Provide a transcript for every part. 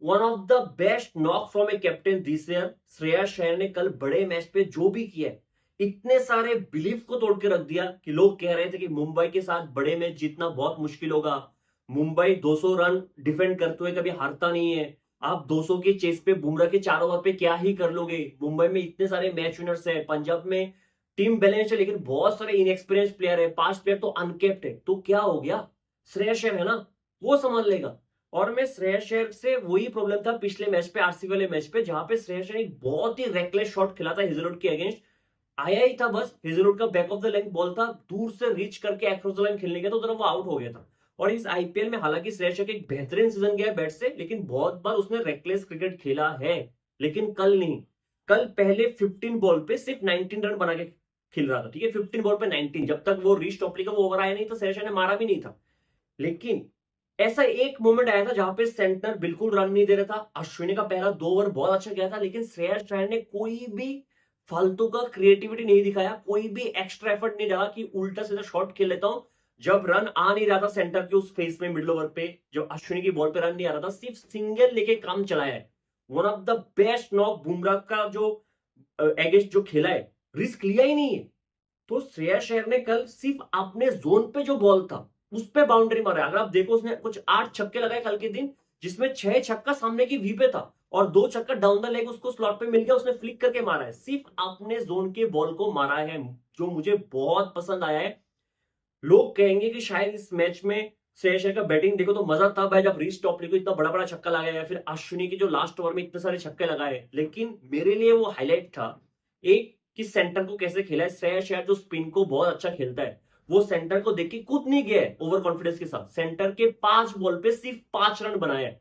One of the best knock from a captain this year. Shreyas Iyer ने कल बड़े match पे जो भी किया है, इतने सारे बिलीफ को तोड़ के रख दिया कि लोग कह रहे थे कि मुंबई के साथ बड़े मैच जीतना बहुत मुश्किल होगा। मुंबई 200 रन डिफेंड करते हुए कभी हारता नहीं है। आप 200 के चेस पे बुमराह के 4 ओवर पे क्या ही कर लोगे। मुंबई में इतने सारे मैच विनर्स है, पंजाब में टीम बैलेंस है, लेकिन बहुत सारे इनएक्सपीरियंस प्लेयर है, 5 प्लेयर तो अनकेप्ट है। तो क्या हो गया, श्रेयस अय्यर है ना, वो संभाल लेगा। और मैं श्रेयस अय्यर से वही प्रॉब्लम था पिछले मैच पे, आरसीबी वाले मैच पे, जहां पे श्रेयस अय्यर एक बहुत ही रेकलेस शॉट खेला था हेजलवुड के अगेंस्ट। आया ही था बस, हेजलवुड का back of the length ball था, दूर से रीच करके अक्रॉस द लाइन खेलने गया तो उधर वो आउट हो गया था। और इस आईपीएल में हालांकि श्रेयस अय्यर एक बेहतरीन सीजन गया है बैट से, लेकिन बहुत बार उसने रेकलेस क्रिकेट खेला है, लेकिन कल नहीं। कल पहले 15 बॉल पे सिर्फ 19 रन बना के खेल रहा था, ठीक है, 15 बॉल पे 19। जब तक वो रीच टॉपली का वो ओवर आया नहीं तो श्रेयस अय्यर ने मारा भी नहीं था। लेकिन ऐसा एक मोमेंट आया था जहां पे सेंटनर बिल्कुल रन नहीं दे रहा था। अश्विनी का पहला 2 ओवर बहुत अच्छा गया था, लेकिन श्रेयस अय्यर ने कोई भी फालतू का क्रिएटिविटी नहीं दिखाया, कोई भी एक्स्ट्रा एफर्ट नहीं डाला कि उल्टा सीधा शॉट खेल लेता हूं। जब रन आ नहीं रहा था सेंटर के उस फेस में मिडिल ओवर पे, जब अश्विनी की बॉल पे रन नहीं आ रहा था, सिर्फ सिंगल लेके काम चलाया है। One of the best knock Bumrah का जो अगेंस्ट जो खेला है, रिस्क लिया ही नहीं है। तो श्रेयस अय्यर ने कल सिर्फ अपने जोन पे जो बॉल था उस पे बाउंड्री मारा। अगर आप देखो उसने कुछ 8 छक्के लगाए कल के दिन, जिसमें 6 छक्का सामने की वी पे था और 2 छक्का डाउन द लेग उसको स्लॉट पे मिल गया, उसने फ्लिक करके मारा है। सिर्फ अपने जोन के बॉल को मारा है, जो मुझे बहुत पसंद आया है। लोग कहेंगे कि शायद इस मैच में श्रेयस अय्यर का बैटिंग देखो तो मजा तब है जब रीच टॉपली को इतना बड़ा बड़ा छक्का लगाया, या फिर अश्विनी की जो लास्ट ओवर में इतने सारे छक्के लगाए। लेकिन मेरे लिए वो हाईलाइट था एक, कि सेंटर को कैसे खेला है श्रेयस अय्यर, जो स्पिन को बहुत अच्छा खेलता है। वो सेंटर को देख के कूद नहीं गया है ओवर कॉन्फिडेंस के साथ। सेंटर के 5 बॉल पे सिर्फ 5 रन बनाए।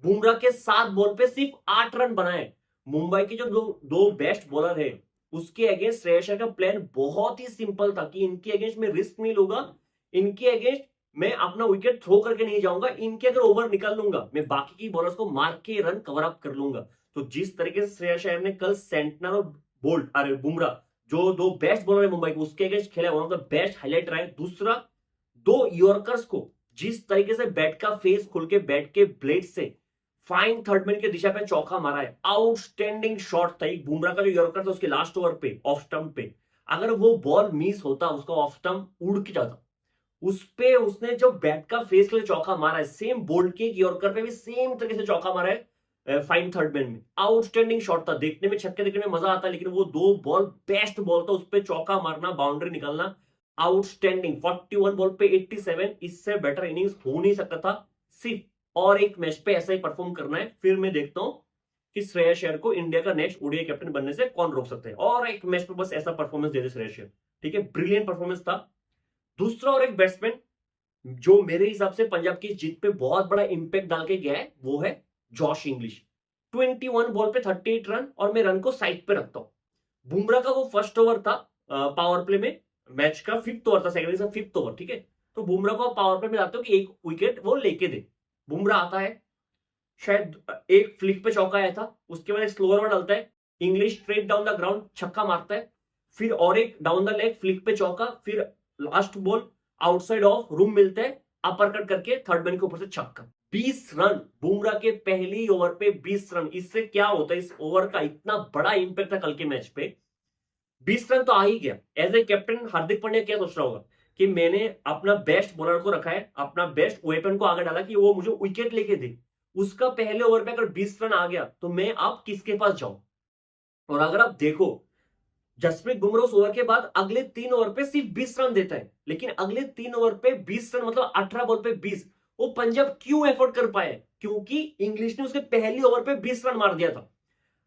बुमराह के 7 बॉल पे सिर्फ 8 रन बनाए। मुंबई के जो दो बेस्ट बॉलर है, उसके अगेंस्ट श्रेयस अय्यर का प्लान बहुत ही सिंपल था कि इनके अगेंस्ट में रिस्क नहीं लूंगा, इनके अगेंस्ट मैं अपना विकेट थ्रो करके नहीं जाऊंगा, इनके अगर ओवर निकाल लूंगा मैं बाकी की बॉलर्स को मार के रन कवर अप कर लूंगा। तो जिस तरीके से श्रेयस अय्यर ने कल सेंटनर और बोल्ट, अरे बुमराह, जो 2 बेस्ट बॉलर है मुंबई को, उसके अगेंस्ट खेला, one of the best highlight रहा है। दूसरा, 2 यॉर्कर्स को जिस तरीके से बैट का फेस खोल के बैट के ब्लेड से फाइन थर्डमैन की दिशा पे चौका मारा है, आउटस्टैंडिंग शॉट था। एक बुमराह का जो यॉर्कर था उसके लास्ट ओवर पे ऑफ स्टंप पे, अगर वो बॉल मिस होता, उसका ऑफ स्टंप उड़ के जाता, उस पे उसने जो बैट का फेस के लिए चौका मारा है, सेम बोल्ट के यॉर्कर पे भी सेम तरीके से चौका मारा है फाइन थर्ड मैन में। आउटस्टैंडिंग शॉट था, देखने में छक्के देखने में मजा आता, लेकिन वो 2 बॉल बेस्ट बॉल था, उस पे चौका मारना, बाउंड्री निकालना, आउटस्टैंडिंग। 41 बॉल पे 87, इससे बेटर इनिंग्स हो नहीं सकता था। सिर्फ और एक मैच पे ऐसा ही परफॉर्म करना है, फिर मैं देखता हूं कि श्रेयस अय्यर को इंडिया का नेक्स्ट ओडीआई कैप्टन बनने से कौन रोक सकते हैं। और एक मैच पे बस ऐसा परफॉर्मेंस दे दे श्रेयस अय्यर, ठीक है, ब्रिलियंट परफॉर्मेंस था। दूसरा और एक बैट्समैन जो मेरे हिसाब से पंजाब की जीत पे बहुत बड़ा इंपैक्ट डाल के गया है, वो है जॉश इंग्लिश। 21 बॉल पे 38 रन, और मैं रन को साइड पे रखता हूं। बुमराह का वो फर्स्ट ओवर था पावर प्ले में, मैच का 5th ओवर था, सेकंड से 5th ओवर, ठीक है। तो बुमराह को पावर प्ले में लाते हो कि एक विकेट वो लेके दे। बुमराह आता है, शायद एक फ्लिक पे चौका आया था, उसके बाद एक स्लोअर ओवर डालता है, English straight down the ground छक्का मारता है, फिर और एक डाउन द लेग फ्लिक पे चौका, फिर last ball outside of room मिलता है, अपर कट करके थर्ड मैन के ऊपर से छक्का। 20 रन बुमराह के पहली ओवर पे, 20 रन। इससे क्या होता है, इस ओवर का इतना बड़ा इंपैक्ट था कल के मैच पे। 20 रन तो आ ही गया। As a captain Hardik Pandya क्या सोच रहा होगा कि मैंने अपना बेस्ट बॉलर को रखा है, अपना बेस्ट वेपन को आगे डाला कि वो मुझे विकेट लेके दे। उसका पहले ओवर पे अगर 20 रन आ गया तो मैं अब किसके पास जाऊं। और अगर आप देखो, जसप्रीत बुमराह उस ओवर के बाद अगले 3 ओवर पे सिर्फ 20 रन देता है, लेकिन अगले 3 ओवर पे 20 रन मतलब 18 बॉल पे 20। वो पंजाब क्यों एफोर्ड कर पाए, क्योंकि इंग्लिश ने उसके पहली ओवर पे 20 रन मार दिया था।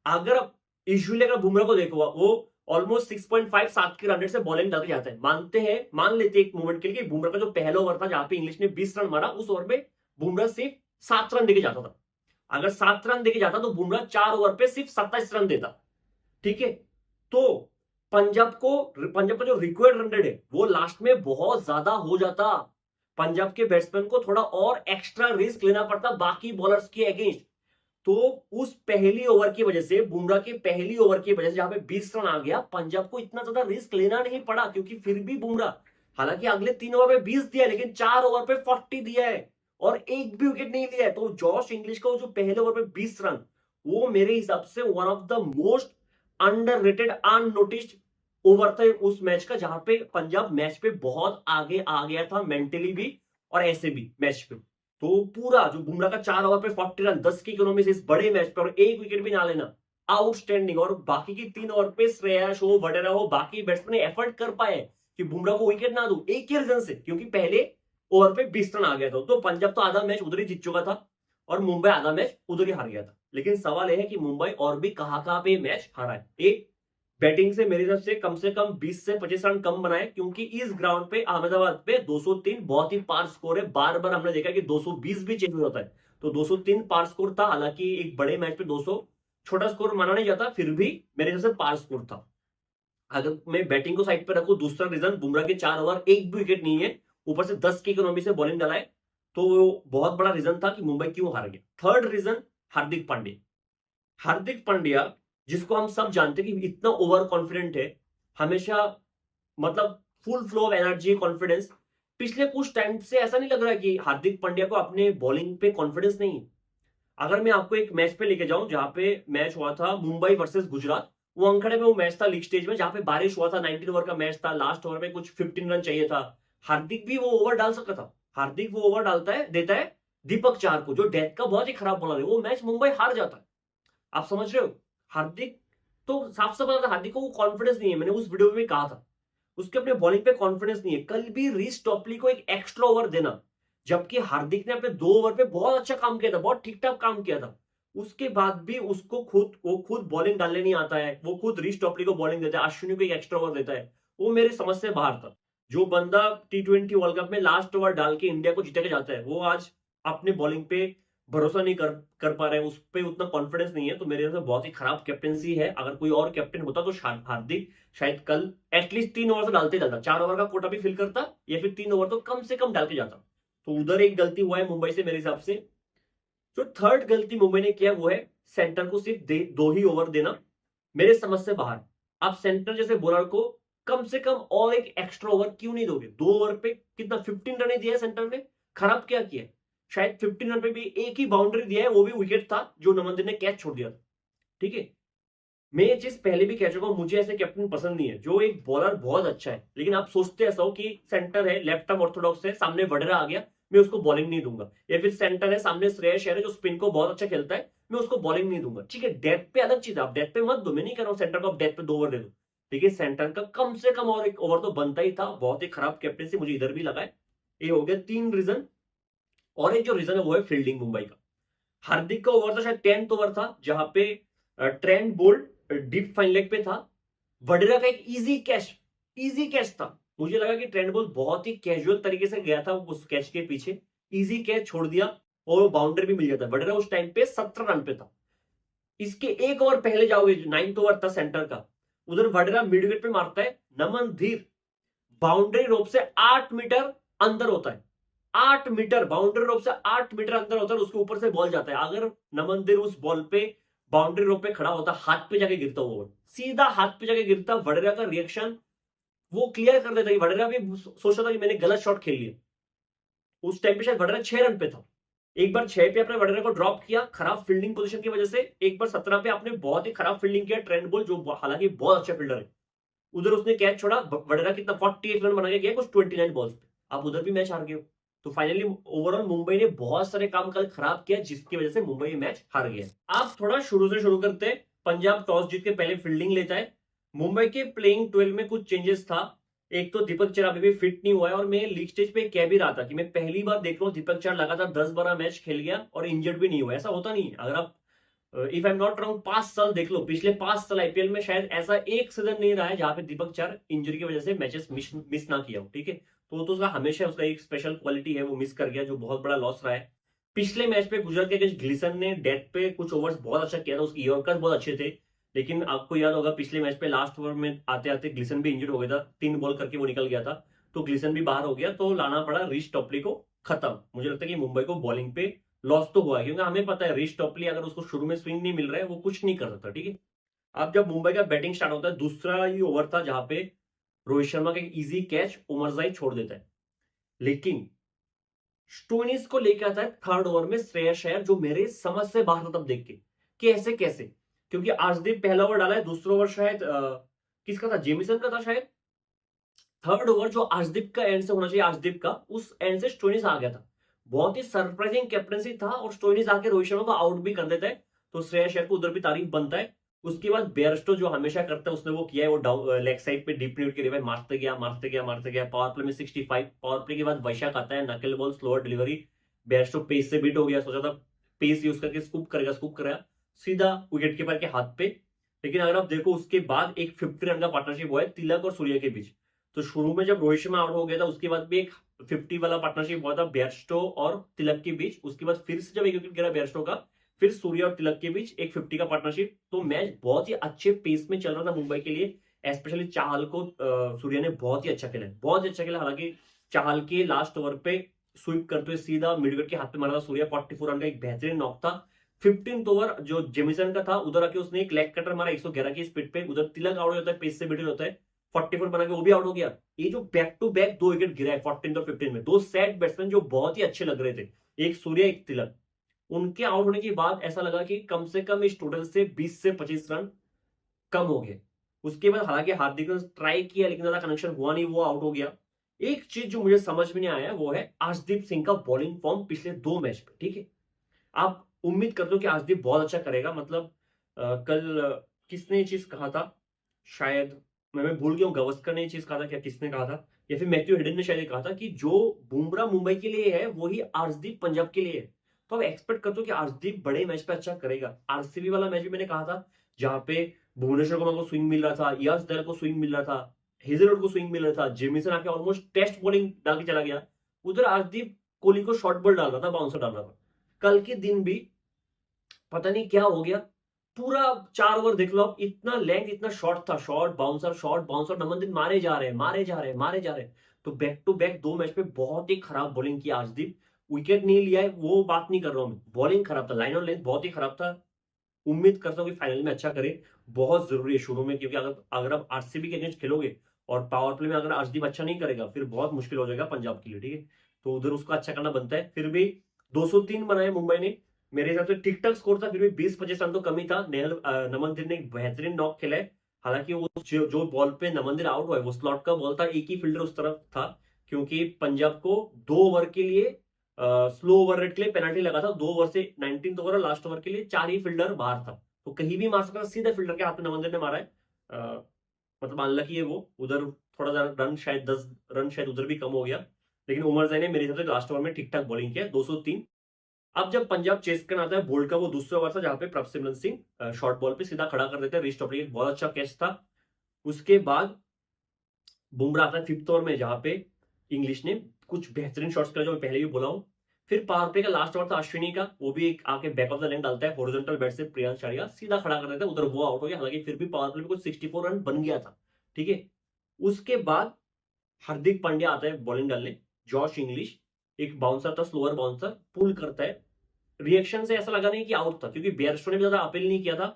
अगर यूजुअली अगर बुमराह को देखो, वो ऑलमोस्ट 6.5 7 के रन रेट से बॉलिंग डाल के जाता है। मानते हैं, मान लेते हैं एक मोमेंट के लिए कि बुमराह का जो पहला ओवर था जहां पे इंग्लिश ने 20 रन मारा, उस ओवर में बुमराह सिर्फ 7 रन देके जाता था। अगर 7 रन देके जाता तो बुमराह 4 ओवर पे सिर्फ 27 रन देता, ठीक है। तो पंजाब का जो रिक्वायर्ड रन रेट है वो लास्ट में बहुत ज्यादा हो जाता। पंजाब के बैट्समैन को थोड़ा और एक्स्ट्रा रिस्क लेना पड़ता बाकी बॉलर्स के अगेंस्ट। तो उस पहली ओवर की वजह से, बुमराह के पहली ओवर की वजह से जहां पे 20 रन आ गया, पंजाब को इतना ज्यादा रिस्क लेना नहीं पड़ा, क्योंकि फिर भी बुमराह, हालांकि अगले 3 ओवर पे 20 दिया, लेकिन 4 ओवर पे 40 दिया है। और एक भी विकेट नहीं लिया है। तो जॉश इंग्लिश का वो जो पहले ओवर पे 20 रन, वो मेरे हिसाब से one of the most underrated unnoticed over था उस मैच का, जहां पे पंजाब मैच पे बहुत आगे आ गया था मेंटली भी और ऐसे भी मैच पे। तो पूरा जो बुमराह का 4 ओवर पे 40 रन 10 की इकोनॉमी से इस बड़े मैच पे और एक विकेट भी ना लेना, आउटस्टैंडिंग। और बाकी की 3 ओवर पे श्रेयस हो, वडेरा हो, बाकी बैट्समैन एफर्ट कर पाए कि बुमराह को विकेट ना दूं, एक ही रीजन से, क्योंकि पहले ओवर पे 20 रन आ गया था। तो पंजाब तो आधा मैच उधर ही जीत चुका था और मुंबई आधा मैच उधर ही हार गया था। लेकिन सवाल यह है कि मुंबई और भी कहां पे मैच हारा है। एक, बैटिंग से मेरी तरफ से कम 20 से 25 रन कम बनाए, क्योंकि इस ग्राउंड पे अहमदाबाद पे 203 बहुत ही पार स्कोर है। बार बार हमने देखा कि 220 भी चेंज हो जाता है, तो 203 पार स्कोर था। हालांकि एक बड़े मैच पे 200 छोटा स्कोर माना नहीं जाता, फिर भी मेरे हिसाब से पार स्कोर था। अगर मैं बैटिंग को साइड पे रखूं, दूसरा रीजन बुमराह के 4 ओवर एक भी विकेट नहीं है, ऊपर से 10 की इकोनॉमी से बॉलिंग डलाए, तो वो बहुत बड़ा रीजन था कि मुंबई क्यों हार गया। Third reason, Hardik Pandya. हार्दिक पांड्या, जिसको हम सब जानते हैं कि इतना ओवर कॉन्फिडेंट है, हमेशा मतलब full flow of energy, confidence. पिछले कुछ टाइम से ऐसा नहीं लग रहा है कि हार्दिक पांड्या को अपने बॉलिंग पे कॉन्फिडेंस नहीं है। अगर मैं आपको एक मैच पे लेके जाऊं, जहां पे मैच हुआ था मुंबई वर्सेस गुजरात, वो अंकड़े में वो मैच था लीग स्टेज में, जहां पे बारिश हुआ था, 19 ओवर का मैच था, लास्ट ओवर में कुछ 15 रन चाहिए था। हार्दिक भी वो ओवर डाल सकता था। हार्दिक वो ओवर डालता है, देता है दीपक चार को, जो डेथ का बहुत ही खराब बॉलर है। वो मैच मुंबई हार जाता है। आप समझ रहे हो? हार्दिक तो साफ साफ पता था हार्दिक को वो कॉन्फिडेंस नहीं है। मैंने उस वीडियो में भी कहा था, उसके अपने बॉलिंग पे कॉन्फिडेंस नहीं है। कल भी रीस टॉपली को एक एक्स्ट्रा ओवर देना, जबकि हार्दिक ने अपने 2 ओवर पे बहुत अच्छा काम किया था, बहुत ठीक ठाक काम किया था, उसके बाद भी उसको खुद बॉलिंग डालने नहीं आता है। वो खुद रीस टॉपली को बॉलिंग देता है, अश्विनी को एक एक्स्ट्रा ओवर देता है। वो मेरे समझ से बाहर था। जो बंदा T20 वर्ल्ड कप में लास्ट ओवर डाल के इंडिया को जीते के जाता है, वो आज अपने बॉलिंग पे भरोसा नहीं कर पा रहे हैं, उस पर उतना कॉन्फिडेंस नहीं है। तो मेरे हिसाब से बहुत ही खराब कैप्टनसी है। अगर कोई और कैप्टन होता तो हार्दिक शायद कल एटलीस्ट 3 ओवर तो डालते जाता, 4 ओवर का कोटा भी फिल करता, या फिर 3 ओवर तो कम से कम डाल के जाता। तो उधर एक गलती हुआ है मुंबई से मेरे हिसाब से। जो थर्ड गलती मुंबई ने किया वो है सेंटर को सिर्फ 2 ही ओवर देना, मेरे समझ से बाहर। आप सेंटर जैसे बॉलर को कम से कम और एक एक्स्ट्रा ओवर क्यों नहीं दोगे? 2 ओवर पे कितना 15 रन दिया है सेंटर ने, खराब क्या किया? शायद 15 रन पे भी एक ही बाउंड्री दिया है, वो भी विकेट था जो नमन ने कैच छोड़ दिया था। ठीक है, मैं ये चीज पहले भी कह चुका हूं, मुझे ऐसे कैप्टन पसंद नहीं है। जो एक बॉलर बहुत अच्छा है, लेकिन आप सोचते ऐसा हो कि सेंटर है, लेफ्ट आर्म ऑर्थोडॉक्स है, सामने वडेरा आ गया, मैं उसको बॉलिंग नहीं दूंगा। या फिर सेंटर है, सामने श्रेयस अय्यर है जो स्पिन को बहुत अच्छा खेलता है, मैं उसको बॉलिंग नहीं दूंगा। ठीक है, डेथ पे अलग चीज है, आप डेथ पे मत दो, मैं नहीं कह रहा हूं सेंटर को आप डेथ पे 2 ओवर दे दो, लेकिन सेंटर का कम से कम और एक ओवर तो बनता ही था। बहुत ही खराब कैप्टनसी मुझे इधर भी लगा है। ये हो गया 3 रीजन। और एक जो रीजन है वो है फील्डिंग मुंबई का। हार्दिक का ओवर था शायद 10th ओवर था, जहां पे Trent Boult deep fine leg पे था, वडेरा का एक इजी कैच था। मुझे लगा कि ट्रेंट बोल्ट बहुत ही कैजुअल तरीके से गया था उस कैच के पीछे, इजी कैच छोड़ दिया और बाउंड्री भी मिल जाता। वडेरा उस टाइम पे 17 रन पे था। इसके एक ओवर पहले जाओगे, जो 9th ओवर था सेंटर का, उधर वडेरा मिड विकेट पे मारता है, नमन धीर बाउंड्री रोप से 8 मीटर अंदर होता है। 8 मीटर बाउंड्री रोप से 8 मीटर अंदर होता है, उसके ऊपर से बॉल जाता है। अगर नमनदीर उस बॉल पे बाउंड्री रोप पे खड़ा होता, हाथ पे जाके गिरता, वो सीधा हाथ पे जाके गिरता, वडेरा का रिएक्शन वो क्लियर कर देता। वडेरा भी सोचता था कि मैंने गलत शॉट खेल लिया। उस टाइम पे शायद वडेरा 6 रन पे था। एक बार 6 पे अपने वडेरा को ड्रॉप किया खराब फील्डिंग पोजीशन की वजह से, एक बार 17 पे आपने बहुत ही खराब फील्डिंग किया ट्रेंट बोल्ट, जो हालांकि बहुत अच्छा फील्डर है, उधर उसने कैच छोड़ा। वडेरा कितना 48 रन बना के गया कुछ 29 बॉल्स पे, आप उधर भी मैच हार गए हो। तो फाइनली ओवरऑल मुंबई ने बहुत सारे काम कल खराब किया, जिसकी वजह से मुंबई मैच हार गया। आप थोड़ा शुरू से शुरू करते हैं। पंजाब टॉस जीत के पहले फील्डिंग लेता है। मुंबई के प्लेइंग 12 में कुछ चेंजेस था। एक तो दीपक चहर अभी भी फिट नहीं हुआ है, और मैं लीग स्टेज पे कह भी रहा था कि मैं पहली बार देख रहा हूँ दीपक चहर लगातार 10-12 मैच खेल गया और इंजर्ड भी नहीं हुआ। ऐसा होता नहीं है। अगर आप if I am not wrong 5 साल देख लो, पिछले 5 साल आईपीएल में शायद ऐसा एक सीजन नहीं रहा है जहां पे दीपक चहर इंजरी की वजह से मैचेस मिस ना किया हो। ठीक है, तो उसका हमेशा उसका एक स्पेशल क्वालिटी है, वो मिस कर गया, जो बहुत बड़ा लॉस रहा है। पिछले मैच पे गुजरात के अगेंस्ट ग्लिसन ने डेथ पे कुछ ओवर्स बहुत अच्छा किया था, उसके यॉर्कर्स बहुत अच्छे थे। लेकिन आपको याद होगा पिछले मैच पे लास्ट ओवर में आते आते ग्लिसन भी इंजर्ड हो गया था, 3 बॉल करके वो निकल गया था, तो ग्लिसन भी बाहर हो गया, तो लाना पड़ा रीच टॉपली को। खत्म। मुझे लगता है कि मुंबई को बॉलिंग पे लॉस तो हुआ है, क्योंकि हमें पता है रीच टॉपली अगर उसको शुरू में स्विंग नहीं मिल रहा है वो कुछ नहीं कर सकता। ठीक है, अब जब मुंबई का बैटिंग स्टार्ट होता है, दूसरा ही ओवर था जहां पे रोहित शर्मा का एक इजी कैच उमरजाई छोड़ देता है। लेकिन स्टोइनिस को लेके आता है थर्ड ओवर में श्रेयस अय्यर, जो मेरे समझ से बाहर था तब देख के कि ऐसे कैसे, क्योंकि अर्शदीप पहला ओवर डाला है, दूसरा ओवर शायद किसका था, जेमिसन का था शायद। थर्ड ओवर जो अर्शदीप का एंड से होना चाहिए, अर्शदीप का, उस एंड से स्टोइनिस आ गया था। बहुत ही सरप्राइजिंग कैप्टनसी था, और स्टोइनिस आके रोहित शर्मा को आउट भी कर देता है, तो श्रेयस अय्यर को उधर भी तारीफ बनता है। उसके बाद बेयरस्टो जो हमेशा करता है, उसने वो किया है, वो डाउन लेग साइड पे डीप न्यूट के रिवाइव मारते गया मारते गया मारते गया। पावर प्ले में 65, पावर प्ले के बाद वैशाख आता है, knuckle ball slower delivery, Bairstow pace से बीट हो गया, सोचा था पेस यूज करके स्कूप करेगा सीधा विकेट कीपर के हाथ पे। लेकिन अगर आप देखो उसके बाद एक 50 रन का पार्टनरशिप हुआ है तिलक और सूर्य के बीच। तो शुरू में जब रोहित शर्मा आउट हो गया था, उसके बाद भी एक 50 वाला पार्टनरशिप हुआ था बेयरस्टो और तिलक के बीच। उसके बाद फिर से जब एक विकेट गिरा बेयरस्टो का, फिर सूर्य और तिलक के बीच एक 50 का पार्टनरशिप। तो मैच बहुत ही अच्छे पेस में चल रहा था मुंबई के लिए। स्पेशली चाहल को सूर्य ने बहुत ही अच्छा खेला, बहुत ही अच्छा खेला। हालांकि चाहल के लास्ट ओवर पे स्वीप करते हुए सीधा मिड विकेट के हाथ पे मारा था सूर्य, 44 रन का एक बेहतरीन नॉक था। 15th ओवर जो जेमिसन का था, उधर आके उसने एक लेग कटर मारा 111 की स्पीड पे, उधर तिलक आउट होता है, पेस से बिटल होता है, 44 बना के वो भी आउट हो गया। ये जो बैक टू बैक दो विकेट गिरा है 14 और 15 में, दो सेट बैट्समैन जो बहुत ही अच्छे लग रहे थे, एक सूर्य एक तिलक, उनके आउट होने के बाद ऐसा लगा कि कम से कम इस टोटल से 20 से 25 रन कम हो गए। उसके बाद हालांकि हार्दिक ने ट्राई किया, लेकिन ज्यादा कनेक्शन हुआ नहीं, वो आउट हो गया। एक चीज जो मुझे समझ में नहीं आया वो है अर्शदीप सिंह का बॉलिंग फॉर्म पिछले 2 मैच पे। ठीक है, आप उम्मीद करते हो कि अर्शदीप बहुत अच्छा करेगा, मतलब कल किसने ये चीज कहा था, शायद मैं भूल गया हूँ, गवस्कर ने ये चीज कहा था क्या, किसने कहा था, या फिर मैथ्यू हेडन ने शायद ये कहा था कि जो बुमराह मुंबई के लिए है वही अर्शदीप पंजाब के लिए है। तो आप एक्सपेक्ट करते हो कि अर्शदीप बड़े मैच पे अच्छा करेगा। आरसीबी वाला मैच भी मैंने कहा था, जहां पे भुवनेश्वर कुमार को स्विंग मिल रहा था, यश दयाल को स्विंग मिल रहा था, हेजलवुड को स्विंग मिल रहा था, जेमिसन आके ऑलमोस्ट टेस्ट बॉलिंग डाल के चला गया, उधर अर्शदीप कोहली को शॉर्ट बॉल डाल रहा था, बाउंसर डाल रहा था। कल के दिन भी पता नहीं क्या हो गया, पूरा 4 ओवर देख लो आप, इतना लेंथ इतना शॉर्ट था, शॉर्ट बाउंसर नमन मारे जा रहे हैं मारे जा रहे हैं मारे जा रहे हैं। तो बैक टू बैक 2 मैच पे बहुत ही खराब बॉलिंग की अर्शदीप। विकेट नहीं लिया है वो बात नहीं कर रहा हूं मैं, बॉलिंग खराब था, लाइन ऑन लेंथ बहुत ही खराब था। उम्मीद करता हूं कि फाइनल में अच्छा करे, बहुत जरूरी है शुरू में, क्योंकि अगर अगर आप आरसीबी के अगेंस्ट खेलोगे और पावर प्ले में अगर अर्शदीप अच्छा नहीं करेगा, फिर बहुत मुश्किल हो जाएगा पंजाब के लिए। ठीक है, तो उधर उसको अच्छा करना बनता है। फिर भी 203 बनाए मुंबई ने, मेरे हिसाब से ठीक ठाक स्कोर था, फिर भी 20-25 रन तो कमी था। नमनदीप ने एक बेहतरीन नॉक खेला है। हालांकि वो जो बॉल पे नमनदीप आउट हुआ है वो स्लॉट का बॉल था, एक ही फील्डर उस तरफ था, क्योंकि पंजाब को 2 ओवर के लिए स्लो ओवर रेट के लिए पेनल्टी लगा था। 2 ओवर से 19th ओवर और लास्ट ओवर के लिए 4 ही फील्डर बाहर था, तो कहीं भी मार सकता था, सीधा फील्डर के हाथ में नवंदर ने मारा है। मतलब अनलकी है वो, उधर थोड़ा सा रन शायद 10 रन शायद उधर भी कम हो गया। लेकिन उमर जैन ने मेरे हिसाब से लास्ट ओवर में ठीक ठाक बॉलिंग किया, 203। अब जब पंजाब चेस करना आता है, बोल्ट का वो दूसरा ओवर था जहां पे प्रभ सिमरन सिंह शॉर्ट बॉल पे सीधा खड़ा कर देते हैं, रिस्ट एक बहुत अच्छा कैच था। उसके बाद बुमराह आता है 5th ओवर में, जहां पे इंग्लिश ने कुछ बेहतरीन शॉट्स किया जो मैं पहले भी बोला हूं। फिर पावर प्ले का लास्ट ओवर था अश्विनी का, वो भी एक आके बैक ऑफ द लेग डालता है, हॉरिजॉन्टल बैट से प्रियांश चारिया सीधा खड़ा कर देता है, उधर वो आउट हो गया। हालांकि फिर भी पावर प्ले में कुछ 64 रन बन गया था। ठीक है, उसके बाद हार्दिक पांड्या आता है बॉलिंग डालने, जॉश इंग्लिश एक बाउंसर था, स्लोअर बाउंसर, पुल करता है। रिएक्शन से ऐसा लगा नहीं कि आउट था, क्योंकि बेयरस्टो ने भी ज्यादा अपील नहीं किया था,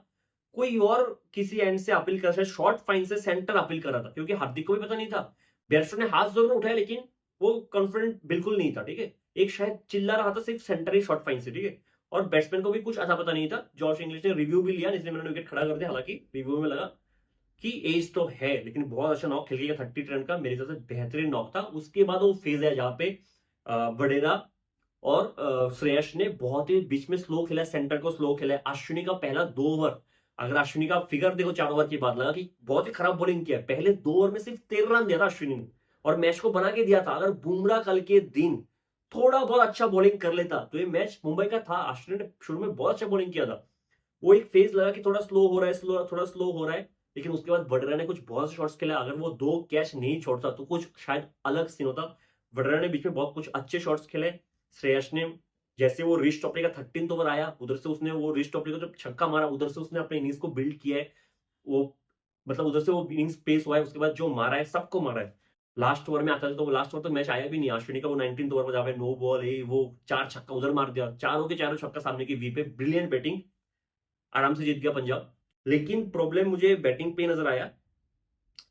कोई और किसी एंड से अपील कर रहा है, शॉर्ट फाइन से सेंटर अपील कर रहा था, क्योंकि हार्दिक को भी पता नहीं था। बेयरस्टो ने हाथ जरूर उठाया, लेकिन वो कॉन्फिडेंट बिल्कुल नहीं था। ठीक है, एक शायद चिल्ला रहा था सिर्फ सेंटर ही शॉर्ट फाइन से। ठीक है, और बैट्समैन को भी कुछ अता पता नहीं था। जॉश इंग्लिश ने रिव्यू भी लिया, जिसने मैंने विकेट खड़ा कर दिया। हालांकि रिव्यू में लगा कि एज तो है, लेकिन बहुत अच्छा नॉक खेल गया, 30 रन का मेरे हिसाब से बेहतरीन नॉक था। उसके बाद वो फेज है जहां पे वडेरा और श्रेयस ने बहुत ही बीच में स्लो खेला, सेंटर को स्लो खेला। अश्विनी का पहला 2 ओवर, अगर अश्विनी का फिगर देखो 4 ओवर के बाद, लगा कि बहुत ही खराब बॉलिंग किया। पहले 2 ओवर में सिर्फ 13 रन दिया था अश्विनी ने, और मैच को बना के दिया था। अगर बुमराह कल के दिन थोड़ा बहुत अच्छा बॉलिंग कर लेता तो ये मैच मुंबई का था। अश्विनी ने शुरू में बहुत अच्छा बॉलिंग किया था। वो एक फेज लगा कि थोड़ा स्लो हो रहा है, थोड़ा स्लो हो रहा है, लेकिन उसके बाद वडेरा ने कुछ बहुत शॉट्स खेला। अगर वो 2 कैच नहीं छोड़ता तो कुछ शायद अलग सीन होता। वडेरा ने बीच में बहुत कुछ अच्छे शॉट्स खेले। श्रेयस ने जैसे वो रिस्ट टॉपली का 13th ओवर आया, उधर से उसने वो रिस्ट टॉपली को जब छक्का मारा, उधर से उसने अपने इनिंग्स को बिल्ड किया है। वो मतलब उधर से वो इनिंग्स पेस हुआ है, उसके बाद जो मारा है सबको मारा है। लास्ट ओवर में आता है तो लास्ट ओवर तो मैच आया भी नहीं। अश्विनी का वो 19th ओवर में जहाँ पे नो बॉल है, वो 4 छक्का उधर मार दिया, चारों के चारों छक्का सामने की वी पे, ब्रिलियंट बैटिंग, आराम से जीत गया पंजाब। लेकिन प्रॉब्लम मुझे बैटिंग पे नजर आया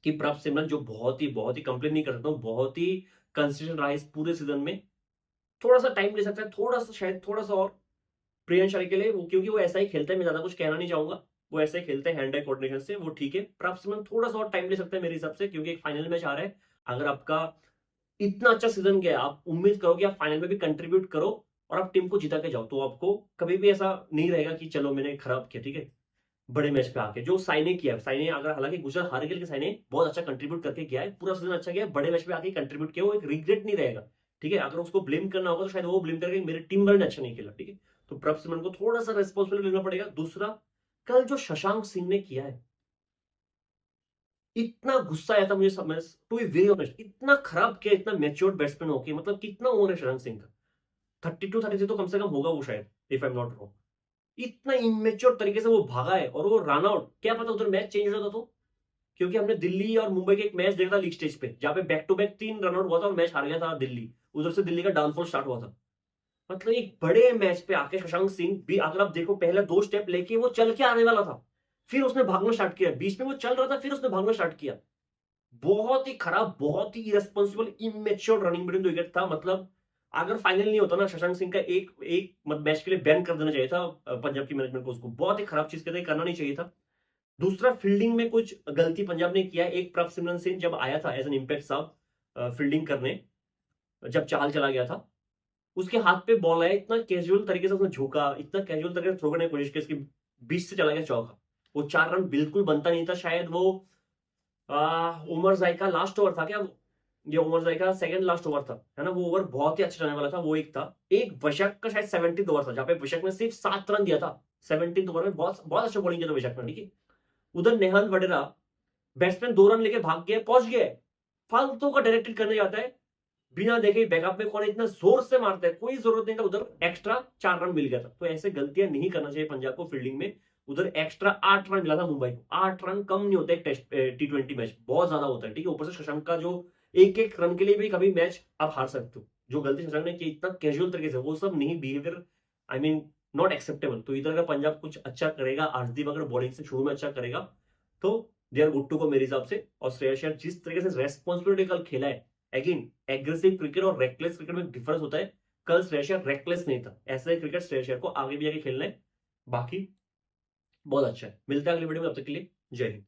कि प्रभ सिमरन जो बहुत ही कंप्लेन नहीं कर सकता हूँ, बहुत ही कंसिस्टेंट रहा इस पूरे सीजन में, थोड़ा सा टाइम ले सकता है, थोड़ा सा शायद थोड़ा सा और प्रियांश आर्य के लिए, वो क्योंकि वो ऐसा ही खेलता है, मैं ज्यादा कुछ कहना नहीं चाहूंगा। वो ऐसे ही खेलते हैं हैंड आई कोऑर्डिनेशन से, वो ठीक है। प्रभ सिमरन थोड़ा सा और टाइम ले सकते हैं मेरे हिसाब से, क्योंकि एक फाइनल मैच आ रहा है। अगर आपका इतना अच्छा सीजन गया, आप उम्मीद करो कि आप फाइनल में भी कंट्रीब्यूट करो और आप टीम को जिता के जाओ, तो आपको कभी भी ऐसा नहीं रहेगा कि चलो मैंने खराब किया, ठीक है। बड़े मैच पे आके जो साइने किया है, साइने अगर हालांकि गुजरात हार के साइने बहुत अच्छा कंट्रीब्यूट करके गया है, पूरा सीजन अच्छा गया है, बड़े मैच पे आके कंट्रीब्यूट किया, वो एक रिग्रेट नहीं रहेगा, ठीक है। अगर उसको ब्लेम करना होगा तो शायद वो ब्लेम करेगा मेरे टीम वाले ने अच्छा नहीं खेला, ठीक है। तो प्रभ सिमरन को थोड़ा सा रेस्पॉन्सिबिलिटी लेना पड़ेगा। दूसरा, कल जो शशांक सिंह ने किया है, इतना गुस्सा आया था मुझे, समझ टू बी वेरी ऑनेस्ट, इतना खराब किया, इतना मैच्योर बैट्समैन होके, मतलब कितना ओवर है शशांक सिंह का। 32-33 तो कम से कम होगा वो शायद, if I am not wrong. इतना इमेच्योर तरीके से वो भागा है, और वो रन आउट, क्या पता उधर मैच चेंज हो जाता तो। क्योंकि हमने दिल्ली और मुंबई के एक मैच देखा था लीग स्टेज पे, जहां पे back to back 3 run out हुआ था और मैच हार गया था दिल्ली। उधर से दिल्ली का डाउनफॉल स्टार्ट हुआ था। मतलब एक बड़े मैच पे आके शशांक सिंह भी, अगर आप देखो, पहले 2 स्टेप लेके वो चल के आने वाला था, फिर उसने भागना स्टार्ट किया। बीच में वो चल रहा था, फिर उसने भागना स्टार्ट किया। बहुत ही खराब, बहुत ही irresponsible, immature running between the wicket था। मतलब अगर फाइनल नहीं होता ना, शशांक सिंह का एक एक मैच के लिए बैन कर देना चाहिए था पंजाब की मैनेजमेंट को। उसको बहुत ही खराब चीज करना नहीं चाहिए था। दूसरा, फील्डिंग में कुछ गलती पंजाब ने किया। एक प्रभ सिमरन सिंह जब आया था एज एन इम्पैक्ट साहब फील्डिंग करने, जब चाहल चला गया था, उसके हाथ पे बॉल आया, इतना कैजुअल तरीके से उसने झोंका, इतना कैजुअल तरीके से थ्रो करने की कोशिश की, इसके बीच से चला गया चौका। वो 4 रन बिल्कुल बनता नहीं था। शायद वो उमर जाई का लास्ट ओवर था क्या, ये उमर जाई का सेकंड लास्ट ओवर था, है ना। वो ओवर बहुत ही अच्छा चलने वाला था, वो एक था। एक वशक का शायद 70th ओवर था, जहां पे वशक ने सिर्फ 7 रन दिया था 17th ओवर में। बहुत बहुत अच्छा बॉलिंग किया था वशक ने, ठीक है। उधर नेहाल वडेरा, बैट्समैन 2 रन लेके भाग गया, पहुंच गया, फालतू का डायरेक्टेड करने जाता है, बिना देखे बैकअप में कौन इतना जोर से मारता है, कोई जरूरत नहीं था। उधर एक्स्ट्रा 4 रन मिल गया था। तो ऐसे गलतियां नहीं करना चाहिए पंजाब को फील्डिंग में। उधर एक्स्ट्रा 8 रन मिला था मुंबई को। 8 रन कम नहीं होता एक टेस्ट T20 मैच, बहुत ज्यादा होता है, ठीक है। ऊपर से शशांक का जो एक एक रन के लिए भी कभी मैच आप हार सकते हो। जो गलती शशांक ने की इतना कैजुअल तरीके से, वो सब नहीं, behaviour, I mean not acceptable. तो इधर अगर पंजाब कुछ अच्छा करेगा, अर्शदीप अगर बॉलिंग से शुरू में अच्छा करेगा, तो they are good to go मेरे हिसाब से। और श्रेयस अय्यर जिस तरीके से रेस्पॉन्सिबिलिटी कल खेला है, अगेन एग्रेसिव क्रिकेट और रेकलेस क्रिकेट में डिफरेंस होता है। कल श्रेयस अय्यर रेकलेस नहीं था। ऐसा ही क्रिकेट श्रेयस अय्यर को आगे भी आगे खेलना है। बाकी बहुत अच्छा है। मिलता है अगली वीडियो में, तब तक के लिए जय हिंद।